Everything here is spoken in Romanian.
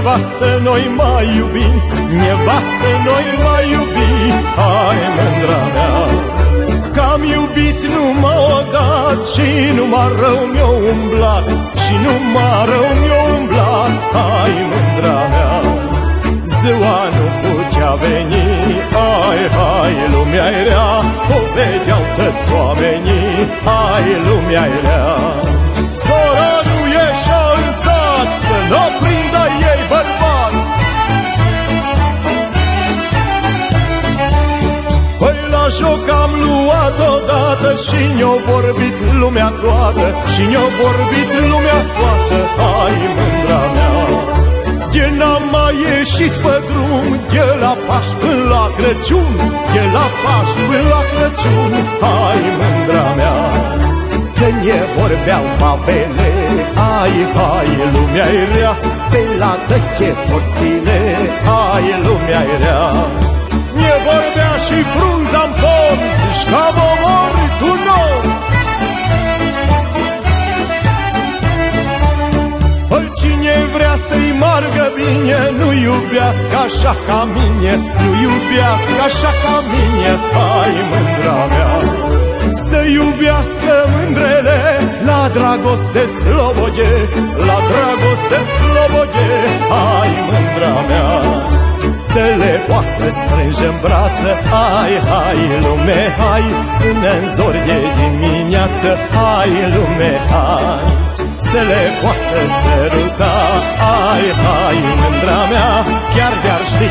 nevastă noi mai iubi, nevastă noi mai iubi, hai mândra mea. Că-am iubit numai odată și numai rău mi-o umblat, și numai rău mi-o umblat, hai mândra mea. Ziua nu putea veni, hai, hai, lumea-i rea, o vedeau toți oamenii, hai, lumea-i rea. Sora nu ieșea în sat, să n-o prindă ei bărbat. Păi la joc am luat odată și ne-o vorbit lumea toată, și ne-o vorbit lumea toată, hai mândra mea. De n-am mai ieșit pe drum, de la Paști până la Crăciun, de la Paști până la Crăciun, hai mândra mea. Că ne vorbeau babele, hai, hai, lumea-i rea, pe la tăche porțile, hai, lumea-i rea. Ne vorbea și frunza-n pom, zici că am omorât un om. Păi cine vrea să-i margă bine, nu iubească așa ca mine, nu iubească așa ca mine, hai mândra mea. Să iubească mândrele la dragoste slobode, la dragoste slobode, hai mândra mea. Să le poată strânge în brață, hai, hai, lume, hai, până-n zor de dimineață, hai, lume, hai. Să le poată săruta, hai, hai, mândra mea, chiar de-ar ști